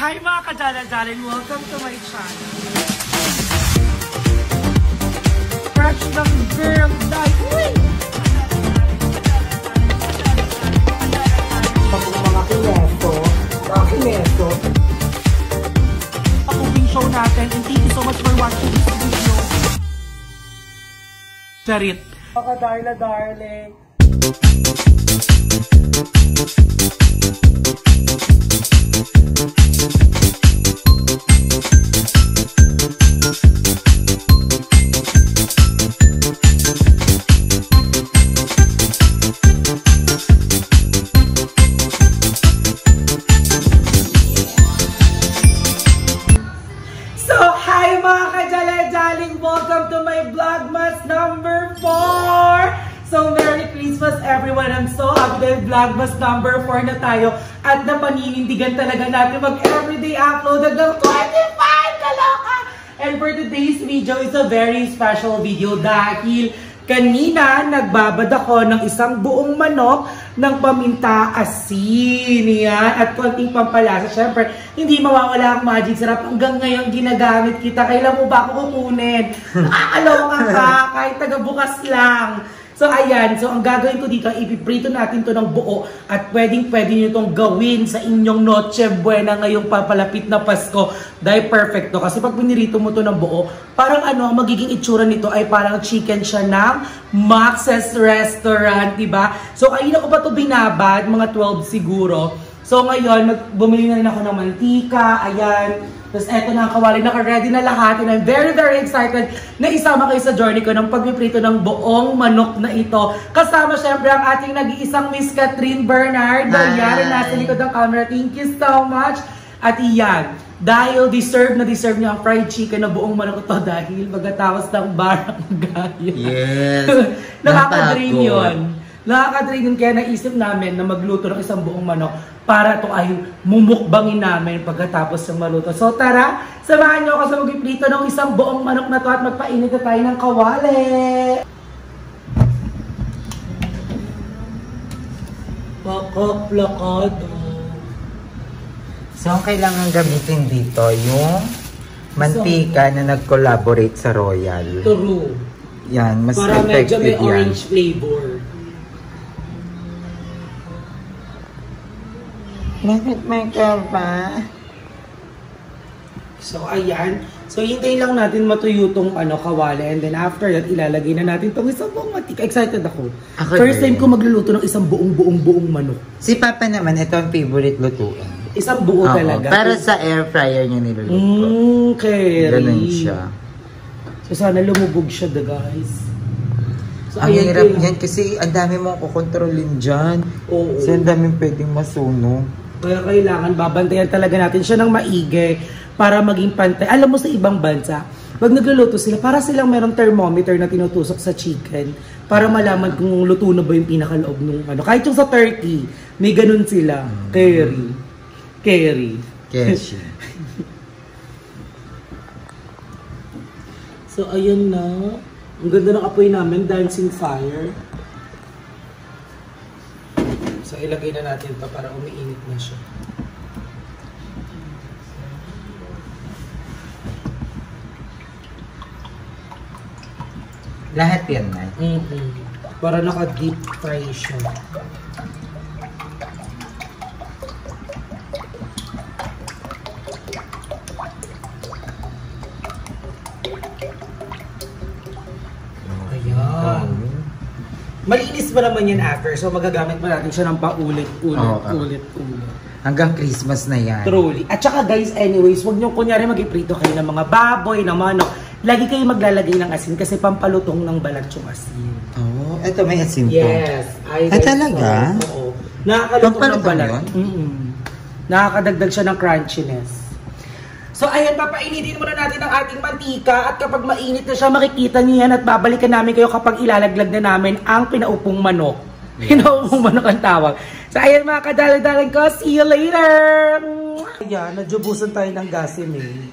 Hi mga kadala-dalan! Welcome to my channel. Fresh ng girl night! Mga kineto. Pag-uwing show natin and thank you so much for watching this video. Charit! Mga darling! Welcome to my Vlogmas number 4! So, Merry Christmas everyone! I'm so happy dahil Vlogmas number 4 na tayo at napaninindigan talaga natin mag-everyday upload hanggang 25! Kaloka! And for today's video is a very special video dahil kanina nagbabad ako ng isang buong manok ng paminta, asin, yan, at konting pampalasa. Siyempre, hindi mawawala ang magic sarap. Hanggang ngayon ginagamit kita. Kailan mo ba ako kukunin? Nakakaloka ka, kahit taga-bukas lang. So, ayan. So, ang gagawin ko dito, ipiprito natin to ng buo at pwedeng-pwede nyo itong gawin sa inyong Noche Buena ngayong papalapit na Pasko. Dahil perfect to. Kasi pag pinirito mo to ng buo, parang ang magiging itsura nito ay parang chicken siya ng Max's Restaurant, diba? So, ayun ako pa to binabad, mga 12 siguro. So, ngayon, bumili na rin ako ng mantika, ayan. Tapos eto na ang kawali, naka-ready na lahat. And I'm very, very excited na isama kayo sa journey ko ng pagpiprito ng buong manok na ito. Kasama syempre ang ating nag-iisang Miss Catherine Bernardo. Yan, nasa likod ng camera. Thank you so much. At iyan, dahil deserve niya ang fried chicken na buong manok ito dahil magkatapos ng barangay. Yes. Nakaka-dream yun. Nakaka-dream yun, kaya naisip namin na magluto ng isang buong manok para ito ay mumukbangin namin pagkatapos ng maluto. So tara, samahan nyo ako sa magpiprito ng isang buong manok na to at magpainit na tayo ng kawali. Pakaplakado. So, ang kailangan gamitin dito yung mantika na nag-collaborate sa Royal. True. Yan, mas para medyo effective may yan. orange flavor. Bakit may pa? So, ayan. So, hintayin lang natin matuyo itong kawali. And then, after that, ilalagay na natin itong isang buong mantika. Excited ako. First time ko magluluto ng isang buong manok. Si Papa naman, ito ang favorite lutuin. Isang buo talaga. Para sa air fryer niya niluluto. Okay. Ganun siya. So, sana lumubog siya, guys. So, ang hirap yan kasi ang dami mong kukontrolin dyan. Oo. So, ang daming pwedeng masunog. Kaya kailangan babantayan talaga natin siya ng maigi para maging pantay. Alam mo sa ibang bansa, pag nagluluto sila, para silang merong thermometer na tinutusok sa chicken para malaman kung luto na ba yung pinakaloob nung Kahit yung sa turkey, may ganun sila. Keshi. So, ayun na. Ang ganda ng apoy namin, dancing fire. So, ilagay na natin ito para umiinit na siya. Lahat yan na? Para naka-deep fry siya. Ayan. Malinis ba naman yan after? So magagamit pa natin siya ng paulit-ulit. Hanggang Christmas na yan. Truly. At saka guys, anyways, huwag nyo kunyari mag-iprito kayo ng mga baboy, ng manok. Lagi kayo maglalagay ng asin kasi pampalutong ng balat yung asin. Oh, ito may asin to. Yes. Ay talaga? Oo. Nakakalutong ng balat. Nakakadagdag siya ng crunchiness. So ayan, papainitin muna natin ang ating mantika at kapag mainit na siya, makikita niyo yan at babalikan namin kayo kapag ilalaglag na namin ang pinaupong manok. Pinaupong manok ang tawag. So ayan mga kadaladalan ko, see you later! Ayan, nadjubusan tayo ng gasimay.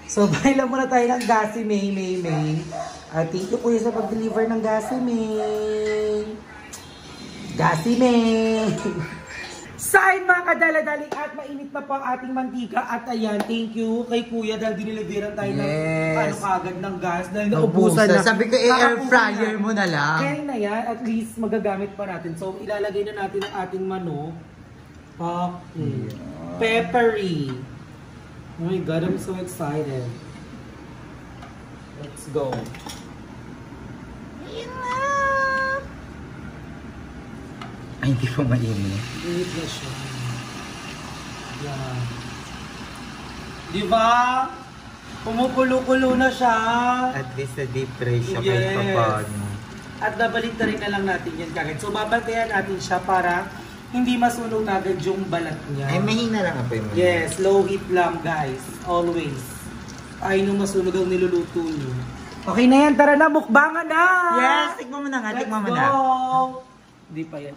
So bailan muna tayo ng gasimay, May. At thank you po sa pag-deliver ng gasimay. Sign mga kadaladaling at mainit na po ang ating mantika. At ayan, thank you kay Kuya dahil diniliveran tayo ng kagad ng gas. Dahil naubusan na. Sabi ko, air fryer mo na lang. Kaya na yan, at least magagamit pa natin. So, ilalagay na natin ang ating manok. Peppery. Oh my God, I'm so excited. Let's go. Ay, hindi ko mainit. Init na siya. Yan. Diba? Kumukulo-kulo na siya. At least na deep fry siya Yes. kahit paano. At babalik na rin na lang natin yan kagad. So, babantayan natin siya para hindi masunog agad yung balat niya. Ay, mahina lang apoy mo. Yes, low heat lang guys. Always. Ay, nung masunog ang niluluto niyo. Okay na yan, tara na, mukbangan na! Yes, tikman mo na nga, tikman mo na. Let's go! Hindi pa yan,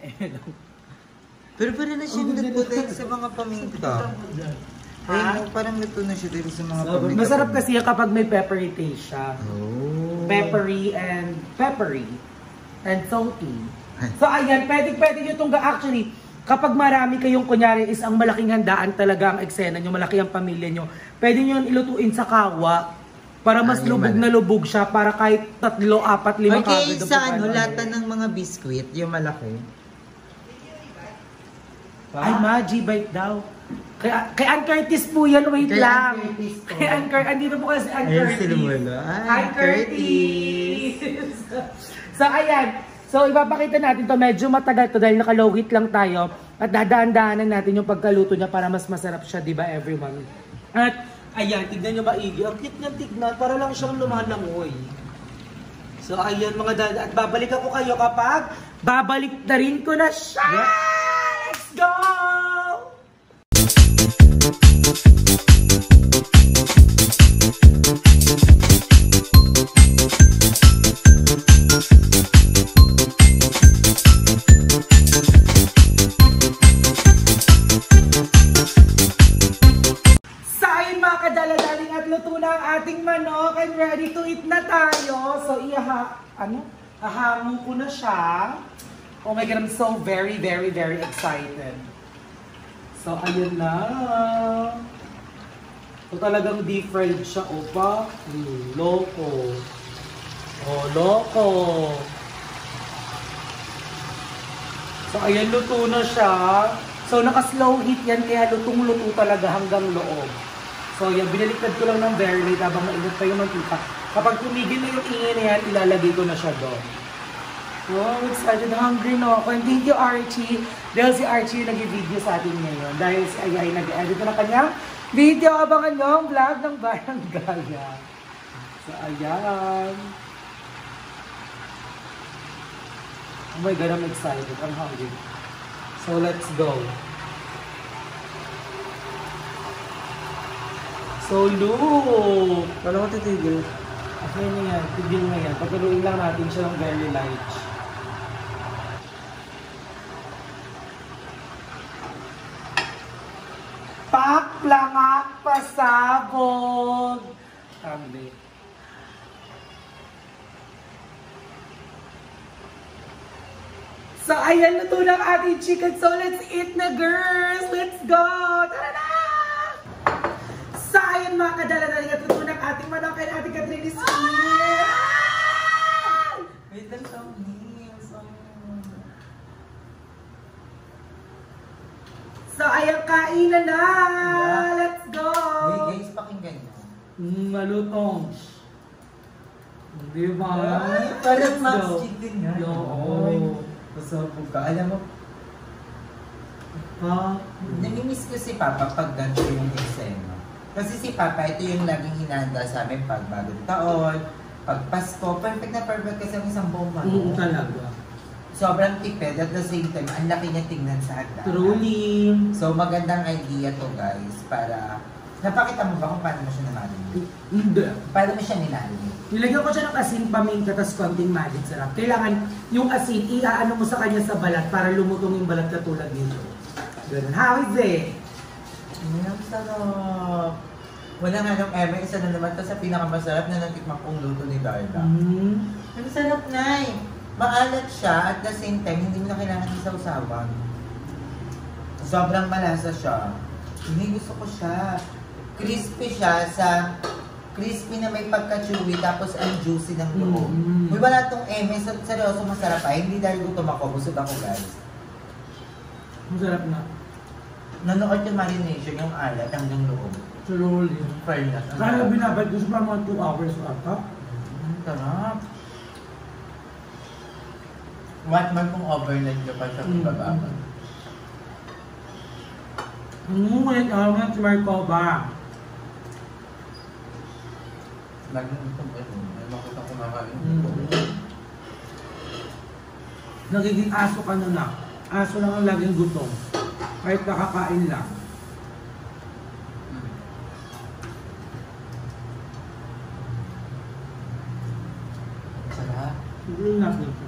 Pero na siya luto dahil sa mga paminta. Ay, parang luto na siya dahil sa mga paminta. Masarap kasi yan kapag may peppery taste siya. Oh. Peppery and salty. So ayan, pwede nyo itong actually, kapag marami kayong kunyari is ang malaking handaan talaga ang eksena nyo, malaki ang pamilya nyo, pwede nyo ilutuin sa kawa para mas lubog na lubog siya para kahit 3, 4, 5 okay, sa lata ng mga biskwit, yung malaki. Ay, Maji, bite daw. Kay Ann Curtis po yan, wait lang. Kay Ann Curtis, andito po kasi Ann Curtis. Hi, Curtis! So, ayan. So, ipapakita natin to. Medyo matagal to dahil naka-low heat lang tayo. At dadaan-daanan natin yung pagkaluto niya para mas masarap siya, di ba, everyone? At, ayan, tignan nyo maigi. Ang cute niyang tignan, para lang siyang lumalangoy. So, ayan mga dada. At babalik ako kayo kapag babalik na rin ko na siya! Yeah. Let's go! Ating manok and ready to eat na tayo. So, ahamon ko na siya. Oh my God, I'm so very, very, very excited. So, ayun na. So, talagang deep fried siya. Opa, loko. Oh, loko. So, ayan, luto na siya. So, naka-slow heat yan, kaya lutong-luto talaga hanggang loob. So yan, binaliktad ko lang ng very late habang mainit pa yung mantika. Kapag tumigil na yung ingay na yan, ilalagay ko na siya doon. Oh, I'm excited, hungry na ako. And thank you, Archie. Dahil si Archie yung nag-video sa atin ngayon. Dahil si Ayay nag-edit na kanyang video. Abangan nyo ang vlog ng Barangaya. So, ayan. Oh my God, I'm excited. I'm hungry. So, let's go. So, look! Kala ko titigil. Okay na yan. Tigil na yan. Pagkaluin lang natin siya ng very light. Paklangak pasabog! Sabi. So, ayan, luto ng ating chicken. So, let's eat na, girls! Let's go! Tara na! Sayang mga kadala-dala at luto ng ating manok and ating Katrina Smith! Wait lang sa So, ayan, kainan na! Let's go! Hey guys, pakinggan nyo. Malutong. Diba? Parang Max Chicken nga. Oo. Pasabog ka. Alam mo, namimiss ko si Papa pag ganito yung eksena. Kasi si Papa, ito yung laging hinahanda sa amin pag bagong taon, pag Pasko. Perfect na perfect kasi ang isang buong manok. Talaga. Sobrang tipid at the same time, ang laki niya tingnan sa handa. Truly. So magandang idea to guys para... Napakita mo ba kung paano mo siya namarinate? Hindi. Paano mo siya nilarinate? Nilagyan ko siya ng asin, paminta, tapos konting magic sarap. Kailangan yung asin, iaano mo sa kanya sa balat para lumutong yung balat katulad nito. Ganun. How is it? Ang sarap. Wala nga nung Emma, isa na naman to sa pinakamasarap na natikman kong luto ni Darla. Ang sarap na eh. Maalat siya at the same time, hindi mo na kailangan isawsawan. Sobrang malasa siya. Hindi gusto ko siya. Crispy siya sa crispy na may pagka-chewy tapos ang juicy ng loob. May wala tong seryoso masarap pa. Hindi dahil gutom ako, busog ako guys. Masarap na. Nanood yung marination, yung alat hanggang loob. Truly. Fairness. Kaya binabad ko sa mga 2 hours ata. Sarap. What man kung overnight ka pa sa bababa. Wait, si Marco ba? Laging itong may makita kumakain. Nagiging aso ka na. Aso lang ang laging gutom. Kahit nakakain lang. Sarap. Hindi natin ito.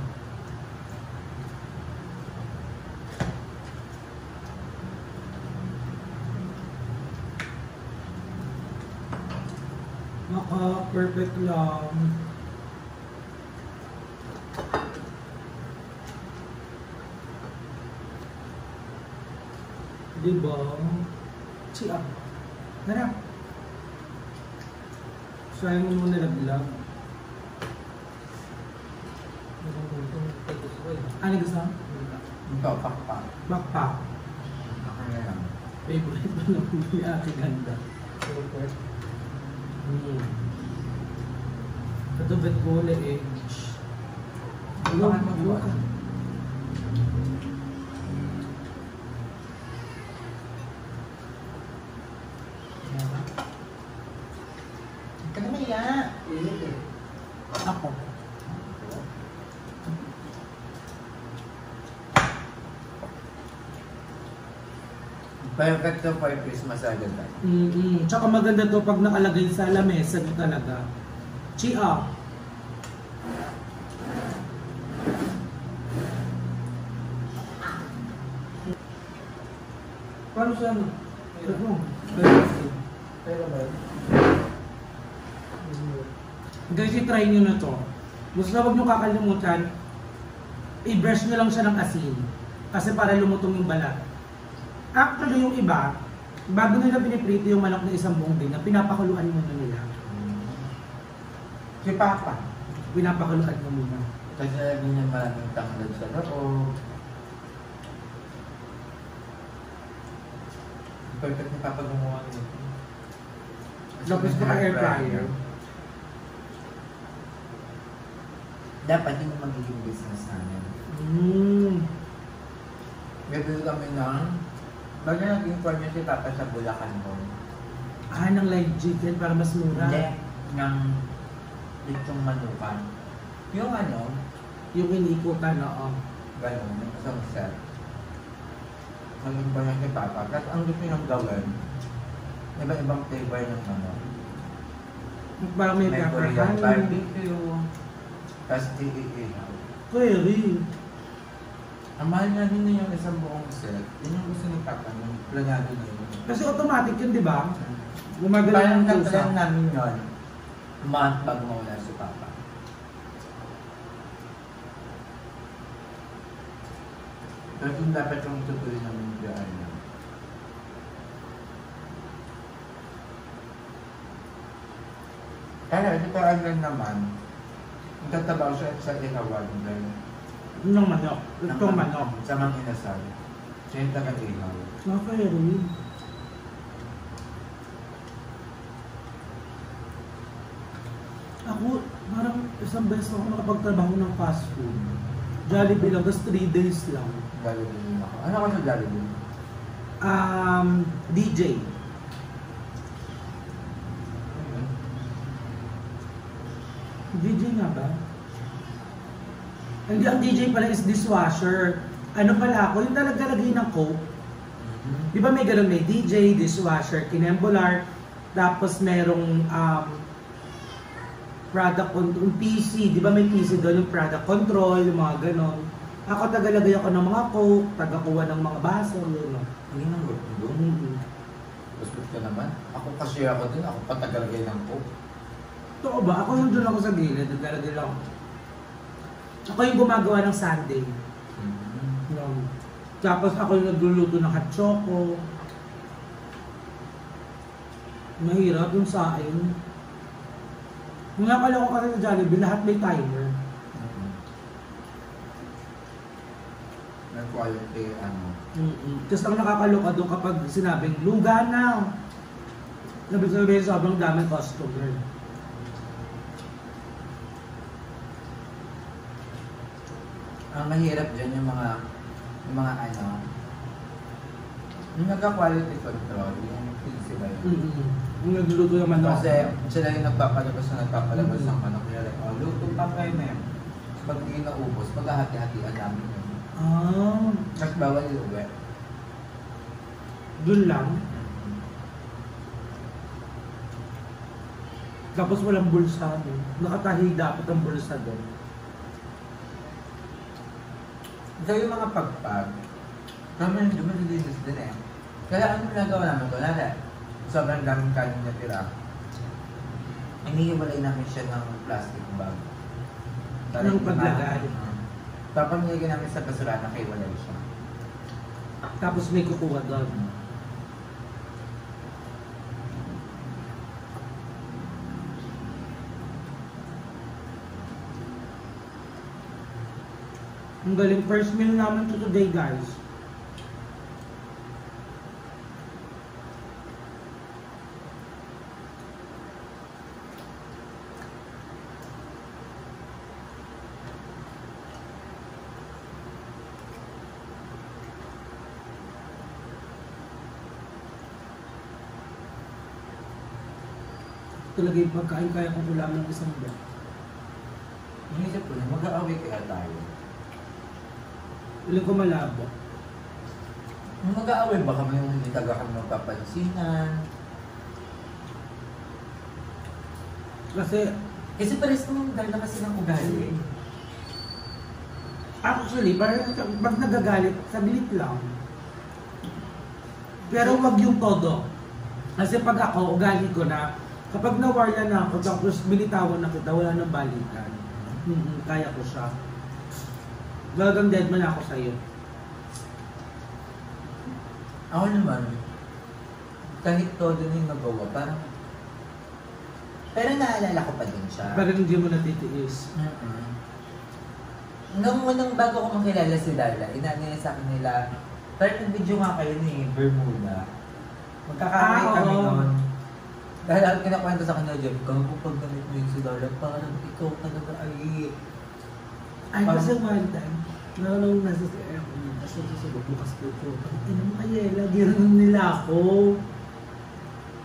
Perfect lang. Diba? Siya. Tara. Sayang mo muna nalaglag. Ano gusto? Ito, pakpak. Backpack. Ako na lang. Favorite mo na ni Ate Ganda. Katubit ko na age. Ano ka? Ika naman ya. Ako. Perfect to for Christmas agad. Tsaka maganda to pag nakalagay sa lamesa nyo talaga. Chia. Paano siya ano? Pero ba? Guys, i-try nyo na to. Basta huwag nyo kakalimutan, i-brush nyo lang siya ng asin. Kasi para lumutong yung balat. Actually, yung iba, bago nila piniprito yung manok na isang buong din, pinapakuluan muna nila. Si Papa. Pinapakuluan mo muna. Kasi lagi niya maraming tanglad sa loob. Perfect ni Papa gumawa nito. Tapos pa air fryer. Dapat yun yung magiging business namin. Gagawin kami ng bago nag-inform niya si Papa sa Bulacan ko. Ng live chicken para mas mura. Hindi. Ng itong manukan. Yung ano, Yung inikutan, oo. gano'n, yung isang set. Mag-inform niya si Papa. Kasi ang gusto niyang gawin, iba-ibang flavor ng ano. Parang may May pepper Korean honey. barbecue. Tapos iihaw. Curry. Ang mahal na rin yung isang buong set. Yun yung gusto ni Papa, yung planado na yun. Kasi automatic yun, di ba? Gumagalaw Parang ng pusa. na-plan namin yun, month pag mawala si Papa. Pero kung dapat yung tutuloy namin yung ano. Kaya ito parang lang naman, magtatabaw siya sa ihawan dahil Ng manok. Itong manok. sa mga inasal. Siya yung taga-ihaw. Curry. Ako, parang isang beses ako nakapagtrabaho ng fast food. Jollibee lang, tapos 3 days lang. Jollibee ako. Ano ka sa Jollibee? DJ. DJ nga ba? Hindi, ang DJ pala is dishwasher. Ano pala ako? Yung talagalagay ng Coke. Di ba may ganun, may DJ, dishwasher, kinembolar, tapos merong product control, PC, di ba may PC doon yung product control, yung mga ganon. Ako tagalagay ako ng mga Coke, tagakuha ng mga baso, yun. Hindi nang good doon. Gusto ka naman. Ako kasi ako din, ako patagalagay ng Coke. Totoo ba? Ako yung doon ako sa gilid, naglalagay lang. Ako yung gumagawa ng Sunday. No. Tapos ako yung nagluluto ng hot choco. Mahirap yung sain. Nung nakala ko kasi sa Jollibee, lahat may timer. May quality, ano. Tapos ang nakakaloka doon kapag sinabing, luga na. Sabi sobrang daming customer. Ang mahirap dyan yung mga ano, yung nagka-quality control, yung sila yun. Yung nagluluto ng manok. Kasi sila yung nagpapalabas ng manok. Kaya like, oh, luto pa kayo, ma'am. Pag hindi naubos, paghahati-hatian namin yun. Mas bawal yung uwi. Doon lang. Tapos walang bulsa doon. Nakatahi dapat ang bulsa doon. So yung mga pagpag, naman yung dumalilis din eh. Kaya ano nagawa namin ko? Nala, sobrang daming kanin na tira. Inihiwalay namin siya ng plastic bag. Ng paglagay. Papamilagay namin sa basura na kaiwalay siya. Tapos may kukuha doon. Ang galing, first meal namin to today, guys. Talaga yung pagkain kaya kong ulam ng isang buwan. Inisip ko na, mag-aaway kaya tayo. Ilang ko malabo. Mag-aaway ba kami yung hindi taga kami magpapansinan? Kasi pares naman dahil na kasi ng ugali. Actually, parang pag nagagalit, saglit lang. Pero wag yung todo. Kasi pag ako, ugali ko na, kapag nawarya na ako, tapos binitawan na kita, wala nang balikan. Kaya ko siya. Talagang dead man ako sa'yo. Ako naman, kahit todo na yung nagawa, parang... Pero naalala ko pa din siya. Parang hindi mo natitiis. Nung unang bago ko makilala si Darla, inano niya sa akin nila, parang nag-video nga kayo ni Bermuda. Magkakaaway kami noon. Dahil ako kinakwento sa kanya, Jeff, kung pag ganit mo yung si Darla, parang ikaw talaga ay... Ay, kasi one time, nung nasa sa aircon, nasa susunod, bukas po ko. Ina mo Ayela, gano'n nila ako.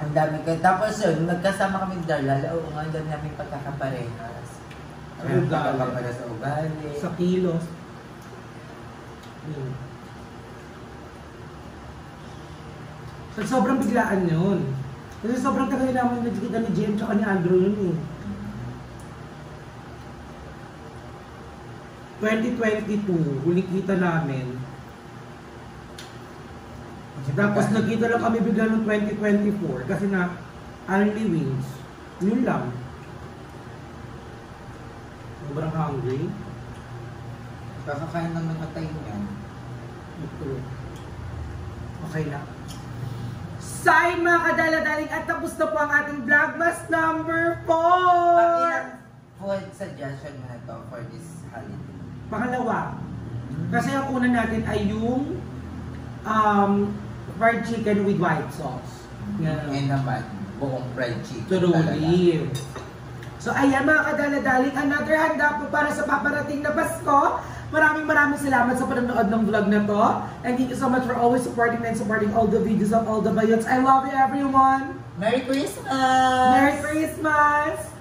Ang dami ka. Tapos yun, nagkasama kami ni Darla, oo nga, ang dami namin pagkakaparehas. Ang pagkakapara sa ugali. Sa kilos. Yun. So, sobrang biglaan yun. Kasi sobrang tagal naman nagkita ni James at ni Andrew yun eh. 2022, huli kita namin. Tapos nagkita lang kami bigla noong 2024 kasi nga, only wings. Yun lang. Sobrang hungry. Kakakain lang ng atay niya. Ito. Okay na. Say mga kadaladaling at tapos na po ang ating Vlogmas number 4! Pag-ilang food suggestion mo na to for this holiday? Pangalawa. Kasi ang una natin ay yung fried chicken with white sauce. Yan. And naman, buong fried chicken Truly. So ayan mga kadaladaling, another handa po para sa paparating na Pasko. Maraming salamat sa panonood ng vlog na to. And thank you so much for always supporting and supporting all the videos of all the bayots. I love you everyone! Merry Christmas! Merry Christmas!